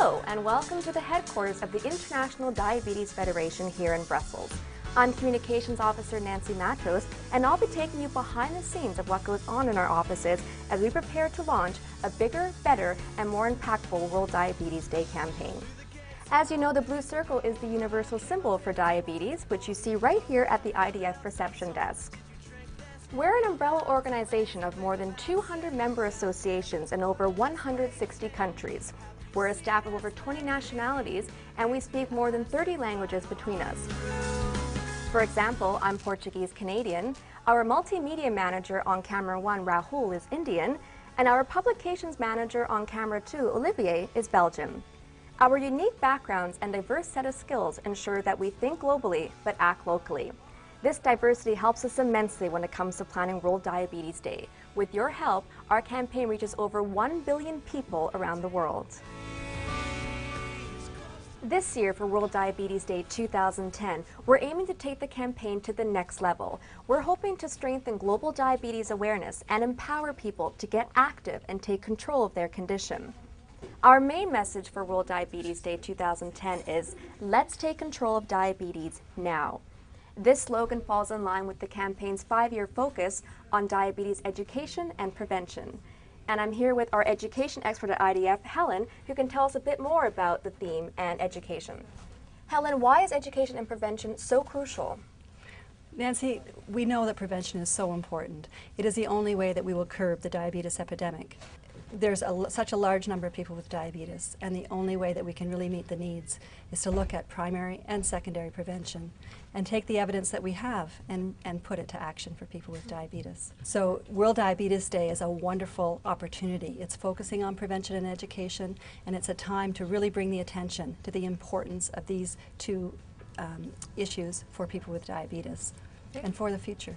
Hello and welcome to the headquarters of the International Diabetes Federation here in Brussels. I'm Communications Officer Nancy Matros, and I'll be taking you behind the scenes of what goes on in our offices as we prepare to launch a bigger, better, and more impactful World Diabetes Day campaign. As you know, the blue circle is the universal symbol for diabetes, which you see right here at the IDF reception desk. We're an umbrella organization of more than 200 member associations in over 160 countries. We're a staff of over 20 nationalities, and we speak more than 30 languages between us. For example, I'm Portuguese-Canadian, our multimedia manager on Camera 1, Rahul, is Indian, and our publications manager on Camera 2, Olivier, is Belgian. Our unique backgrounds and diverse set of skills ensure that we think globally but act locally. This diversity helps us immensely when it comes to planning World Diabetes Day. With your help, our campaign reaches over 1 billion people around the world. This year for World Diabetes Day 2010, we're aiming to take the campaign to the next level. We're hoping to strengthen global diabetes awareness and empower people to get active and take control of their condition. Our main message for World Diabetes Day 2010 is, let's take control of diabetes now. This slogan falls in line with the campaign's 5-year focus on diabetes education and prevention. And I'm here with our education expert at IDF, Helen, who can tell us a bit more about the theme and education. Helen, why is education and prevention so crucial? Nancy, we know that prevention is so important. It is the only way that we will curb the diabetes epidemic. There's such a large number of people with diabetes, and the only way that we can really meet the needs is to look at primary and secondary prevention and take the evidence that we have and put it to action for people with diabetes. So World Diabetes Day is a wonderful opportunity. It's focusing on prevention and education, and it's a time to really bring the attention to the importance of these two issues for people with diabetes and for the future.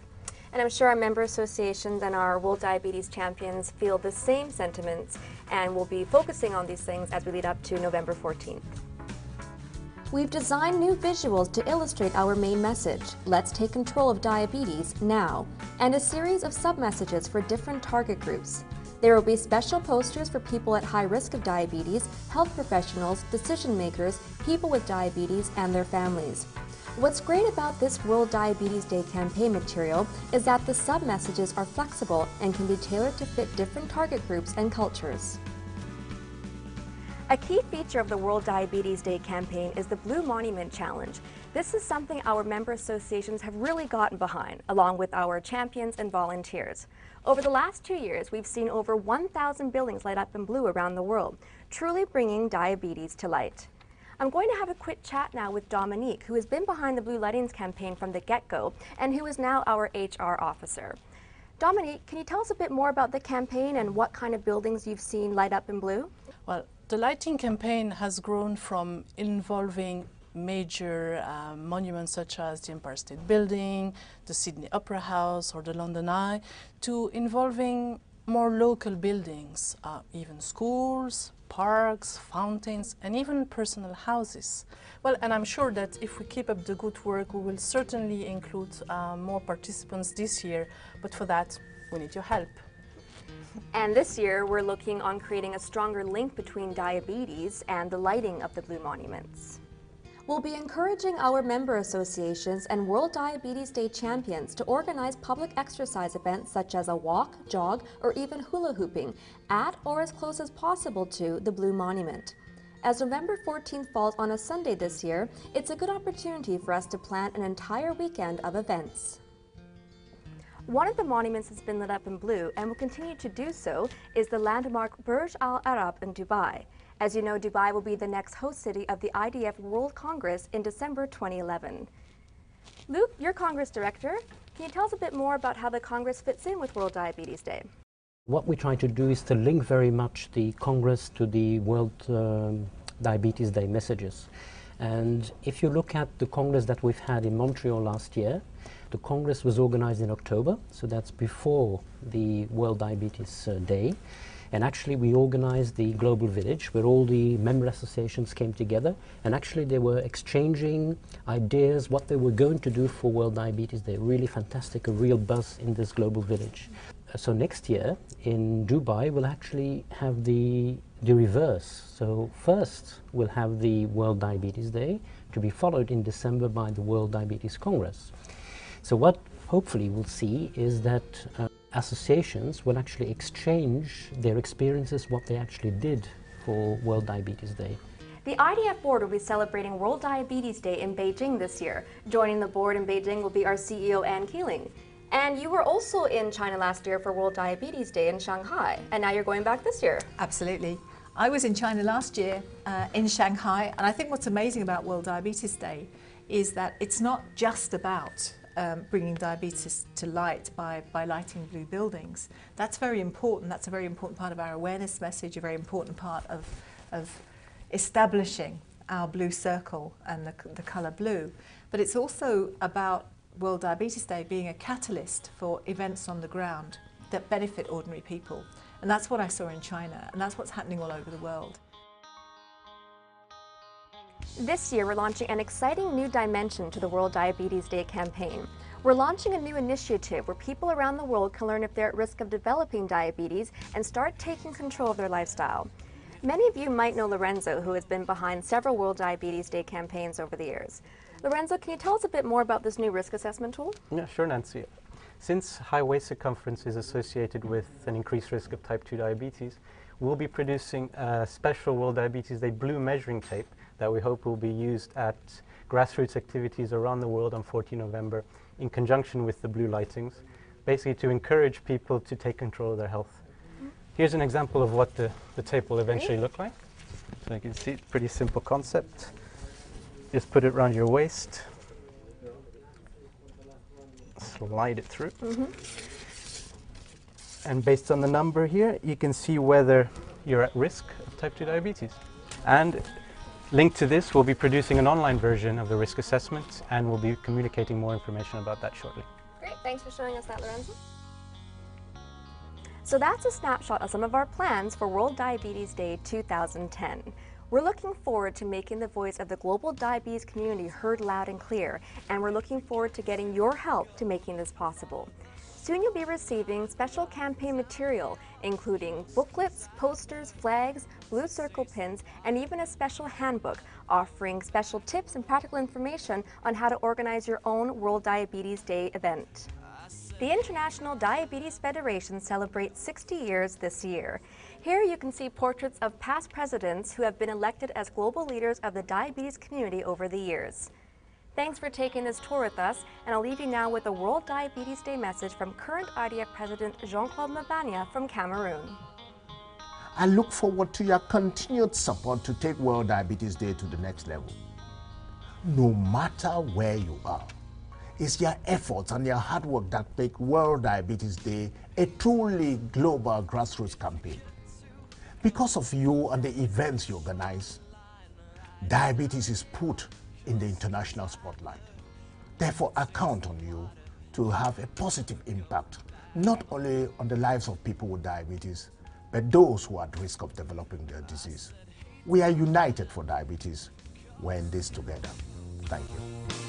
And I'm sure our member associations and our World Diabetes champions feel the same sentiments, and we'll be focusing on these things as we lead up to November 14th. We've designed new visuals to illustrate our main message, let's take control of diabetes now, and a series of sub-messages for different target groups. There will be special posters for people at high risk of diabetes, health professionals, decision makers, people with diabetes, and their families. What's great about this World Diabetes Day campaign material is that the sub-messages are flexible and can be tailored to fit different target groups and cultures. A key feature of the World Diabetes Day campaign is the Blue Monument Challenge. This is something our member associations have really gotten behind, along with our champions and volunteers. Over the last 2 years, we've seen over 1,000 buildings light up in blue around the world, truly bringing diabetes to light. I'm going to have a quick chat now with Dominique, who has been behind the Blue Lightings campaign from the get-go and who is now our HR officer. Dominique, can you tell us a bit more about the campaign and what kind of buildings you've seen light up in blue? Well, the lighting campaign has grown from involving major monuments such as the Empire State Building, the Sydney Opera House or the London Eye, to involving more local buildings, even schools, parks, fountains, and even personal houses. Well, and I'm sure that if we keep up the good work, we will certainly include more participants this year, but for that, we need your help. And this year, we're looking on creating a stronger link between diabetes and the lighting of the blue monuments. We'll be encouraging our member associations and World Diabetes Day champions to organize public exercise events such as a walk, jog, or even hula hooping at or as close as possible to the Blue Monument. As November 14th falls on a Sunday this year, it's a good opportunity for us to plan an entire weekend of events. One of the monuments that's been lit up in blue and will continue to do so is the landmark Burj Al Arab in Dubai. As you know, Dubai will be the next host city of the IDF World Congress in December 2011. Luke, you're Congress Director. Can you tell us a bit more about how the Congress fits in with World Diabetes Day? What we try to do is to link very much the Congress to the World Diabetes Day messages. And if you look at the Congress that we've had in Montreal last year, the Congress was organized in October, so that's before the World Diabetes Day. And actually we organized the Global Village where all the member associations came together, and actually they were exchanging ideas what they were going to do for World Diabetes Day. Really fantastic, a real buzz in this Global Village. so next year in Dubai we'll actually have the reverse. So first we'll have the World Diabetes Day, to be followed in December by the World Diabetes Congress. So what hopefully we'll see is that associations will actually exchange their experiences, what they actually did for World Diabetes Day. The IDF board will be celebrating World Diabetes Day in Beijing this year. Joining the board in Beijing will be our CEO, Ann Keeling. And you were also in China last year for World Diabetes Day in Shanghai, and now you're going back this year. Absolutely. I was in China last year in Shanghai, and I think what's amazing about World Diabetes Day is that it's not just about bringing diabetes to light by lighting blue buildings. That's very important. That's a very important part of our awareness message, a very important part of establishing our blue circle and the colour blue. But it's also about World Diabetes Day being a catalyst for events on the ground that benefit ordinary people. And that's what I saw in China, and that's what's happening all over the world. This year, we're launching an exciting new dimension to the World Diabetes Day campaign. We're launching a new initiative where people around the world can learn if they're at risk of developing diabetes and start taking control of their lifestyle. Many of you might know Lorenzo, who has been behind several World Diabetes Day campaigns over the years. Lorenzo, can you tell us a bit more about this new risk assessment tool? Yeah, sure, Nancy. Since high waist circumference is associated with an increased risk of type 2 diabetes, we'll be producing a special World Diabetes Day blue measuring tape that we hope will be used at grassroots activities around the world on 14 November in conjunction with the blue lightings, basically to encourage people to take control of their health. Here's an example of what the tape will eventually look like. So you can see, pretty simple concept. Just put it around your waist. Slide it through. And based on the number here, you can see whether you're at risk of type 2 diabetes. And linked to this, we'll be producing an online version of the risk assessment, and we'll be communicating more information about that shortly. Great, thanks for showing us that, Lorenzo. So that's a snapshot of some of our plans for World Diabetes Day 2010. We're looking forward to making the voice of the global diabetes community heard loud and clear, and we're looking forward to getting your help to making this possible. Soon you'll be receiving special campaign material, including booklets, posters, flags, blue circle pins, and even a special handbook offering special tips and practical information on how to organize your own World Diabetes Day event. The International Diabetes Federation celebrates 60 years this year. Here you can see portraits of past presidents who have been elected as global leaders of the diabetes community over the years. Thanks for taking this tour with us, and I'll leave you now with a World Diabetes Day message from current IDF President Jean-Claude Mabania from Cameroon. I look forward to your continued support to take World Diabetes Day to the next level. No matter where you are, it's your efforts and your hard work that make World Diabetes Day a truly global grassroots campaign. Because of you and the events you organize, diabetes is put in the international spotlight. Therefore, I count on you to have a positive impact, not only on the lives of people with diabetes, but those who are at risk of developing their disease. We are united for diabetes. We're in this together. Thank you.